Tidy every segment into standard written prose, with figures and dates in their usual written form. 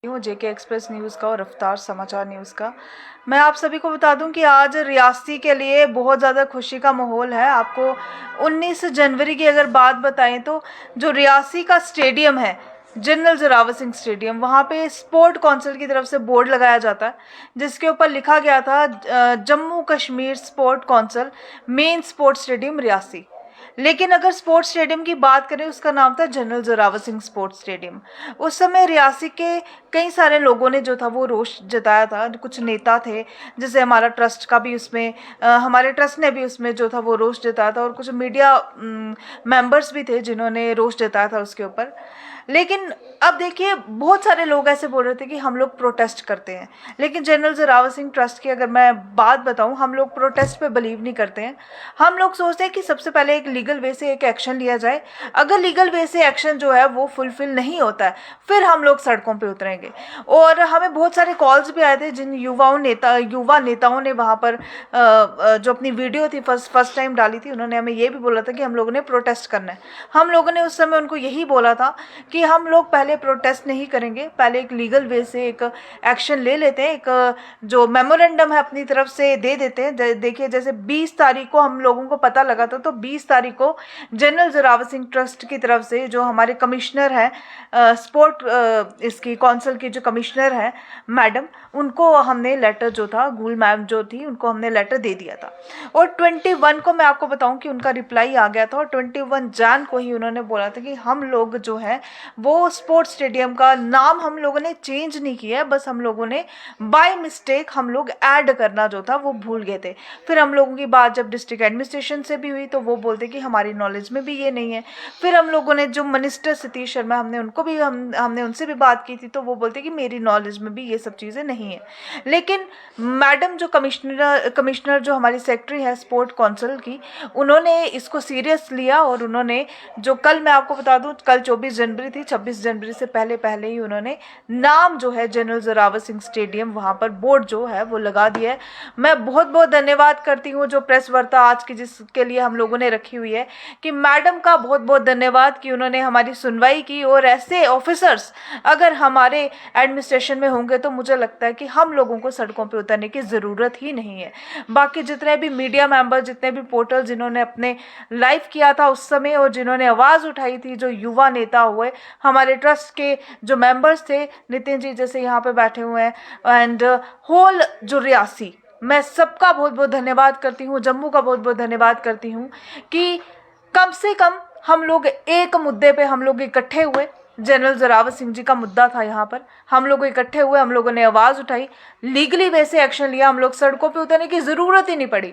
हूँ जेके express news का और रफ्तार समाचार न्यूज़ का। मैं आप सभी को बता दूं कि आज रियासी के लिए बहुत ज़्यादा खुशी का माहौल है। आपको 19 जनवरी की अगर बात बताएं तो जो रियासी का स्टेडियम है, जनरल जोरावर सिंह स्टेडियम, वहाँ पे स्पोर्ट काउंसिल की तरफ से बोर्ड लगाया जाता है जिसके ऊपर लिखा गया था Jammu Kashmir sport council main sports stadium Reasi. लेकिन अगर स्पोर्ट्स स्टेडियम की बात करें, उसका नाम था general Zorawar Singh sports stadium. उस समय रियासी के कई सारे लोगों ने जो था वो रोष जताया था। कुछ नेता थे, जैसे हमारा ट्रस्ट का भी उसमें हमारे ट्रस्ट ने भी उसमें जो था वो रोष जताया था, और कुछ मीडिया मेंबर्स भी थे जिन्होंने रोष जताया था उसके ऊपर। लेकिन अब देखिए, बहुत सारे लोग ऐसे बोल रहे थे कि हम लोग प्रोटेस्ट करते हैं, लेकिन जनरल जोरावर सिंह ट्रस्ट की अगर मैं बात बताऊं, हम लोग प्रोटेस्ट पे बिलीव नहीं करते हैं। हम लोग सोचते हैं कि सबसे पहले एक लीगल वे से एक एक्शन लिया जाए। अगर लीगल वे से एक्शन जो है वो फुलफिल नहीं होता है, फिर हम लोग सड़कों पे उतरेंगे। और हमें बहुत सारे कॉल्स भी आए थे जिन युवा नेताओं ने वहाँ पर जो अपनी वीडियो थी फर्स्ट टाइम डाली थी, उन्होंने हमें ये भी बोला था कि हम लोगों ने प्रोटेस्ट करना है। हम लोगों ने उस समय उनको यही बोला था कि हम लोग पहले प्रोटेस्ट नहीं करेंगे, पहले एक लीगल वे से एक एक्शन ले लेते हैं, एक जो मेमोरेंडम है अपनी तरफ से दे देते हैं। देखिए, जैसे 20 तारीख को हम लोगों को पता लगा था, तो 20 तारीख को जनरल जोरावर सिंह ट्रस्ट की तरफ से जो हमारे कमिश्नर हैं, स्पोर्ट इसकी काउंसिल की जो कमिश्नर हैं मैडम, उनको हमने लेटर जो था, गुल मैम जो थी, उनको हमने लेटर दे दिया था। और 21 को मैं आपको बताऊं कि उनका रिप्लाई आ गया था, और 21 जैन को ही उन्होंने बोला था कि हम लोग जो है वो स्पोर्ट्स स्टेडियम का नाम हम लोगों ने चेंज नहीं किया है, बस हम लोगों ने बाय मिस्टेक हम लोग ऐड करना जो था वो भूल गए थे। फिर हम लोगों की बात जब डिस्ट्रिक्ट एडमिनिस्ट्रेशन से भी हुई तो वो बोलते कि हमारी नॉलेज में भी ये नहीं है। फिर हम लोगों ने जो मिनिस्टर सतीश शर्मा, हमने उनको भी हमने उनसे भी बात की थी, तो वो बोलते कि मेरी नॉलेज में भी ये सब चीज़ें नहीं है। लेकिन मैडम जो कमिश्नर जो हमारी सेक्रेटरी है स्पोर्ट काउंसिल की, उन्होंने इसको सीरियस लिया, और उन्होंने जो कल मैं आपको बता दूं, कल 24 जनवरी थी, 26 जनवरी से पहले ही उन्होंने नाम जो है जनरल जोरावर सिंह स्टेडियम वहाँ पर बोर्ड जो है वो लगा दिया है। मैं बहुत बहुत धन्यवाद करती हूँ जो प्रेस वार्ता आज की जिसके लिए हम लोगों ने रखी हुई है, कि मैडम का बहुत बहुत धन्यवाद कि उन्होंने हमारी सुनवाई की। और ऐसे ऑफिसर्स अगर हमारे एडमिनिस्ट्रेशन में होंगे तो मुझे लगता है कि हम लोगों को सड़कों पर उतरने की ज़रूरत ही नहीं है। बाकी जितने भी मीडिया मेंबर, जितने भी पोर्टल जिन्होंने अपने लाइव किया था उस समय, और जिन्होंने आवाज़ उठाई थी, जो युवा नेता हुए, हमारे ट्रस्ट के जो मेंबर्स थे, नितिन जी जैसे यहाँ पे बैठे हुए हैं, एंड होल जो रियासी, मैं सबका बहुत बहुत धन्यवाद करती हूँ, जम्मू का बहुत बहुत धन्यवाद करती हूँ कि कम से कम हम लोग एक मुद्दे पे हम लोग इकट्ठे हुए। जनरल जोरावर सिंह जी का मुद्दा था, यहाँ पर हम लोग इकट्ठे हुए, हम लोगों ने आवाज़ उठाई, लीगली वे से एक्शन लिया, हम लोग सड़कों पे उतरने की ज़रूरत ही नहीं पड़ी।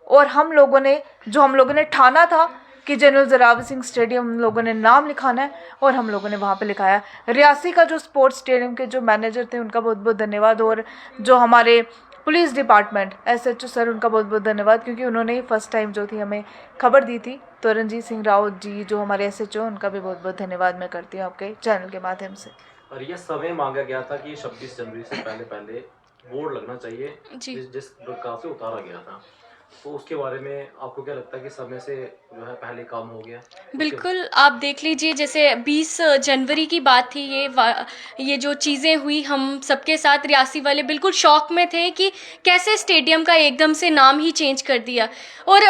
और हम लोगों ने ठाना था कि जनरल जोरावर सिंह स्टेडियम हम लोगों ने नाम लिखाना है, और हम लोगों ने वहाँ पे लिखाया। रियासी का जो स्पोर्ट्स स्टेडियम के जो मैनेजर थे उनका बहुत बहुत धन्यवाद, और जो हमारे पुलिस डिपार्टमेंट एसएचओ सर, उनका बहुत बहुत धन्यवाद, क्योंकि उन्होंने ही फर्स्ट टाइम जो थी हमें खबर दी थी। तो रणजीत सिंह रावत जी जो हमारे एसएचओ, उनका भी बहुत बहुत धन्यवाद मैं करती हूँ आपके चैनल के माध्यम से। और ये समय मांगा गया था कि 26 जनवरी से पहले बोर्ड लगना चाहिए, जिस प्रकार से उतारा गया था, तो उसके बारे में आपको क्या लगता है कि समय से जो है पहले काम हो गया? बिल्कुल, आप देख लीजिए, जैसे 20 जनवरी की बात थी, ये जो चीज़ें हुई, हम सबके साथ रियासी वाले बिल्कुल शॉक में थे कि कैसे स्टेडियम का एकदम से नाम ही चेंज कर दिया। और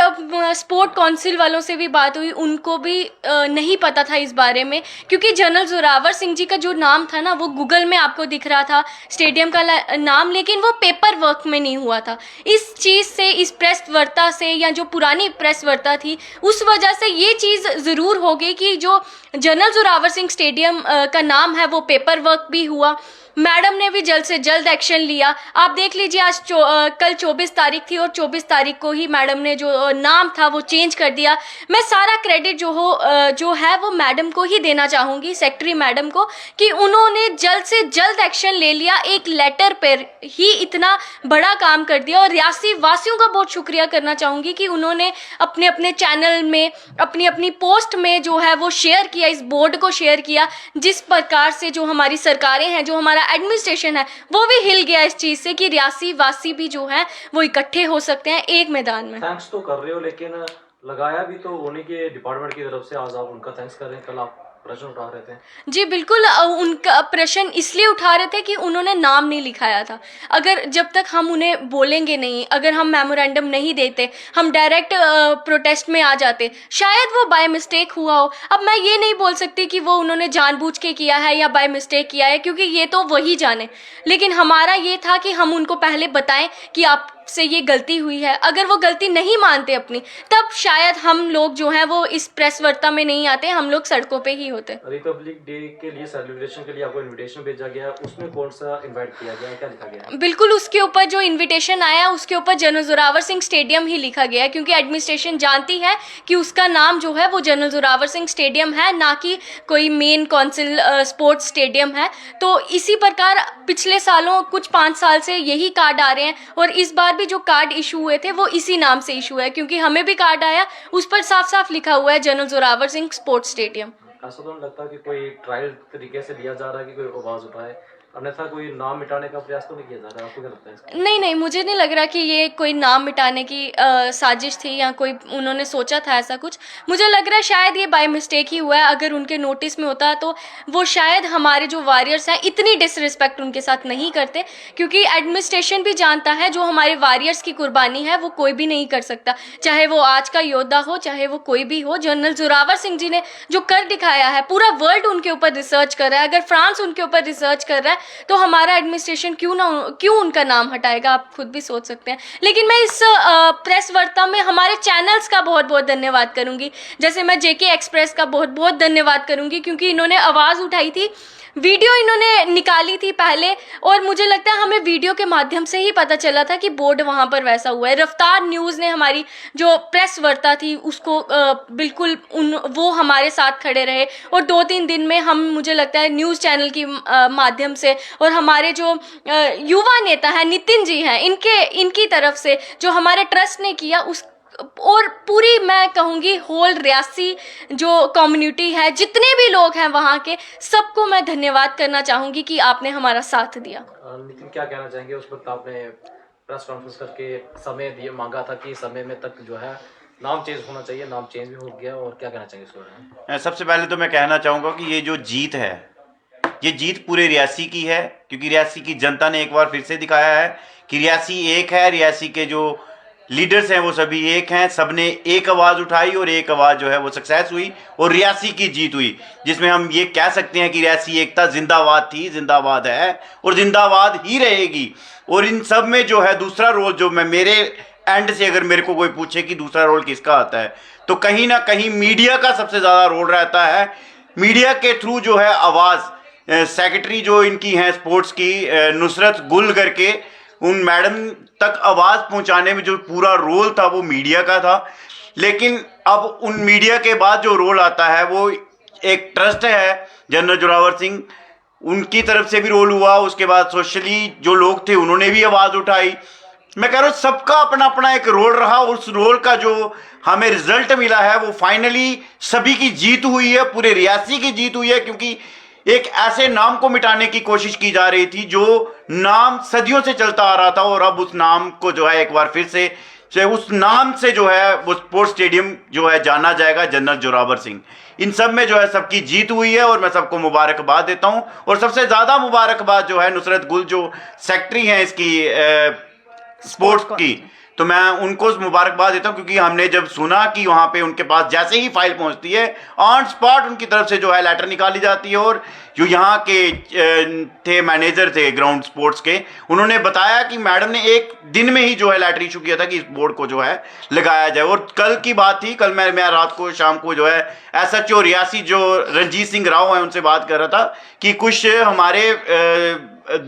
स्पोर्ट काउंसिल वालों से भी बात हुई, उनको भी नहीं पता था इस बारे में, क्योंकि जनरल जोरावर सिंह जी का जो नाम था ना, वो गूगल में आपको दिख रहा था स्टेडियम का नाम, लेकिन वो पेपर वर्क में नहीं हुआ था। इस चीज़ से, इस प्रेस वार्ता से, या जो पुरानी प्रेस वार्ता थी, उस वजह से ये चीज़ ज़रूर होगी कि जो जनरल जोरावर सिंह स्टेडियम का नाम है वो पेपर वर्क भी हुआ। मैडम ने भी जल्द से जल्द एक्शन लिया। आप देख लीजिए, आज कल 24 तारीख थी, और 24 तारीख को ही मैडम ने जो नाम था वो चेंज कर दिया। मैं सारा क्रेडिट जो है वो मैडम को ही देना चाहूँगी, सेक्रेटरी मैडम को, कि उन्होंने जल्द से जल्द एक्शन ले लिया, एक लेटर पर ही इतना बड़ा काम कर दिया। और रियासी वासियों का बहुत शुक्रिया करना चाहूँगी कि उन्होंने अपने अपने चैनल में, अपनी अपनी पोस्ट में जो है वो शेयर किया, इस बोर्ड को शेयर किया, जिस प्रकार से जो हमारी सरकारें हैं, जो हमारा एडमिनिस्ट्रेशन है, वो भी हिल गया इस चीज़ से कि रियासी वासी भी जो है वो इकट्ठे हो सकते हैं एक मैदान में। थैंक्स तो कर रहे हो, लेकिन लगाया भी तो उन्हीं के डिपार्टमेंट की तरफ से, आज आप उनका थैंक्स कर रहे हैं, कल आप प्रश्न उठा रहे थे? जी बिल्कुल, उनका प्रश्न इसलिए उठा रहे थे कि उन्होंने नाम नहीं लिखाया था। अगर जब तक हम उन्हें बोलेंगे नहीं, अगर हम मेमोरेंडम नहीं देते, हम डायरेक्ट प्रोटेस्ट में आ जाते, शायद वो बाय मिस्टेक हुआ हो। अब मैं ये नहीं बोल सकती कि वो उन्होंने जानबूझ के किया है या बाय मिस्टेक किया है, क्योंकि ये तो वही जाने। लेकिन हमारा ये था कि हम उनको पहले बताएं कि आपसे ये गलती हुई है। अगर वो गलती नहीं मानते अपनी, तब शायद हम लोग जो हैं वो इस प्रेस वार्ता में नहीं आते, हम लोग सड़कों पे ही होते। रिपब्लिक डे के लिए सेलिब्रेशन के लिए आपको इनविटेशन भेजा गया है, उसमें कौन सा इनवाइट किया गया है, क्या लिखा गया है? बिल्कुल, उसके ऊपर जो इनविटेशन आया उसके ऊपर जनरल जोरावर सिंह स्टेडियम ही लिखा गया है, क्योंकि एडमिनिस्ट्रेशन जानती है कि उसका नाम जो है वो जनरल जोरावर सिंह स्टेडियम है, ना कि कोई मेन काउंसिल स्पोर्ट्स स्टेडियम है। तो इसी प्रकार पिछले सालों कुछ 5 साल से यही कार्ड आ रहे हैं, और इस बार भी जो कार्ड इशू हुए थे वो इसी नाम से इशू है, क्योंकि हमें भी कार्ड आया, उस पर साफ साफ लिखा हुआ है general Zorawar Singh sports stadium. ऐसा तो नहीं लगता कि कोई ट्रायल तरीके से लिया जा रहा है कि कोई आवाज उठाए, अन्यथा कोई नाम मिटाने का प्रयास तो नहीं किया जा रहा है? आपको क्या लगता है इसका? नहीं, मुझे नहीं लग रहा कि ये कोई नाम मिटाने की साजिश थी या कोई उन्होंने सोचा था ऐसा कुछ। मुझे लग रहा है शायद ये बाय मिस्टेक ही हुआ है। अगर उनके नोटिस में होता तो वो शायद हमारे जो वॉरियर्स हैं इतनी डिसरिस्पेक्ट उनके साथ नहीं करते, क्योंकि एडमिनिस्ट्रेशन भी जानता है जो हमारे वॉरियर्स की कुर्बानी है वो कोई भी नहीं कर सकता, चाहे वो आज का योद्धा हो, चाहे वो कोई भी हो। जनरल जोरावर सिंह जी ने जो कर दिखाया है, पूरा वर्ल्ड उनके ऊपर रिसर्च कर रहा है। अगर फ्रांस उनके ऊपर रिसर्च कर रहा है तो हमारा एडमिनिस्ट्रेशन क्यों उनका नाम हटाएगा? आप खुद भी सोच सकते हैं। लेकिन मैं इस प्रेस वार्ता में हमारे चैनल्स का बहुत बहुत धन्यवाद करूंगी। जैसे मैं जेके एक्सप्रेस का बहुत बहुत धन्यवाद करूंगी, क्योंकि इन्होंने आवाज़ उठाई थी, वीडियो इन्होंने निकाली थी पहले, और मुझे लगता है हमें वीडियो के माध्यम से ही पता चला था कि बोर्ड वहाँ पर वैसा हुआ है। रफ्तार न्यूज़ ने हमारी जो प्रेस वार्ता थी उसको बिल्कुल वो हमारे साथ खड़े रहे, और 2-3 दिन में हम, मुझे लगता है न्यूज़ चैनल की माध्यम से, और हमारे जो युवा नेता हैं नितिन जी हैं, इनकी तरफ से जो हमारे ट्रस्ट ने किया, उस और पूरी मैं कहूँगी होल रियासी जो कम्युनिटी है, जितने भी लोग हैं वहाँ के, सबको मैं धन्यवाद करना चाहूँगी कि आपने हमारा साथ दिया। नितिन, क्या कहना चाहेंगे? उस वक्त आपने प्रेस कॉन्फ्रेंस करके समय दिए, मांगा था कि समय में तक जो है नाम चेंज होना चाहिए, नाम चेंज भी हो गया, और क्या कहना चाहेंगे इस बारे में? सबसे पहले तो मैं कहना चाहूँगा कि ये जो जीत है, ये जीत पूरे रियासी की है, क्योंकि रियासी की जनता ने एक बार फिर से दिखाया है कि रियासी एक है। रियासी के जो लीडर्स हैं वो सभी एक हैं, सबने एक आवाज़ उठाई और एक आवाज़ जो है वो सक्सेस हुई और रियासी की जीत हुई, जिसमें हम ये कह सकते हैं कि रियासी एकता जिंदाबाद थी, जिंदाबाद है और जिंदाबाद ही रहेगी। और इन सब में जो है दूसरा रोल, जो मैं मेरे एंड से अगर मेरे को कोई पूछे कि दूसरा रोल किसका आता है, तो कहीं ना कहीं मीडिया का सबसे ज़्यादा रोल रहता है। मीडिया के थ्रू जो है आवाज़, सेक्रेटरी जो इनकी हैं स्पोर्ट्स की, नुसरत गुल करके, उन मैडम तक आवाज़ पहुंचाने में जो पूरा रोल था वो मीडिया का था। लेकिन अब उन मीडिया के बाद जो रोल आता है वो एक ट्रस्ट है जनरल जोरावर सिंह, उनकी तरफ से भी रोल हुआ। उसके बाद सोशली जो लोग थे उन्होंने भी आवाज़ उठाई। मैं कह रहा हूँ सबका अपना अपना एक रोल रहा। उस रोल का जो हमें रिजल्ट मिला है वो फाइनली सभी की जीत हुई है, पूरे रियासी की जीत हुई है, क्योंकि एक ऐसे नाम को मिटाने की कोशिश की जा रही थी जो नाम सदियों से चलता आ रहा था, और अब उस नाम को जो है एक बार फिर से उस नाम से जो है वो स्पोर्ट्स स्टेडियम जो है जाना जाएगा, जनरल जोरावर सिंह। इन सब में जो है सबकी जीत हुई है और मैं सबको मुबारकबाद देता हूं। और सबसे ज़्यादा मुबारकबाद जो है नुसरत गुल जो सेक्रेटरी हैं इसकी स्पोर्ट्स की, तो मैं उनको मुबारकबाद देता हूँ, क्योंकि हमने जब सुना कि वहाँ पे उनके पास जैसे ही फाइल पहुँचती है ऑन स्पॉट उनकी तरफ से जो है लेटर निकाली जाती है। और जो यहाँ के थे मैनेजर थे ग्राउंड स्पोर्ट्स के, उन्होंने बताया कि मैडम ने एक दिन में ही जो है लेटर इशू किया था कि इस बोर्ड को जो है लगाया जाए। और कल की बात थी, कल मैं रात को शाम को जो है SHO रियासी जो रंजीत सिंह राव है उनसे बात कर रहा था कि कुछ हमारे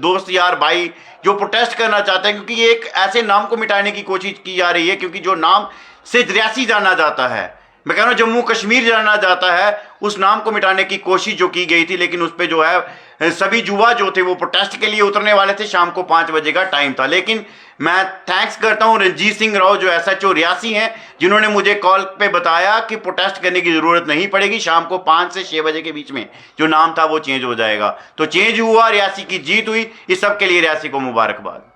दोस्त यार भाई जो प्रोटेस्ट करना चाहते हैं, क्योंकि एक ऐसे नाम को मिटाने की कोशिश की जा रही है, क्योंकि जो नाम से रियासी जाना जाता है, मैं कह रहा हूँ जम्मू कश्मीर जाना जाता है, उस नाम को मिटाने की कोशिश जो की गई थी। लेकिन उस पर जो है सभी युवा जो थे वो प्रोटेस्ट के लिए उतरने वाले थे, शाम को 5 बजे का टाइम था। लेकिन मैं थैंक्स करता हूँ रंजीत सिंह राव जो SHO रियासी हैं, जिन्होंने मुझे कॉल पे बताया कि प्रोटेस्ट करने की ज़रूरत नहीं पड़ेगी, शाम को 5 से 6 बजे के बीच में जो नाम था वो चेंज हो जाएगा। तो चेंज हुआ, रियासी की जीत हुई। इस सब के लिए रियासी को मुबारकबाद।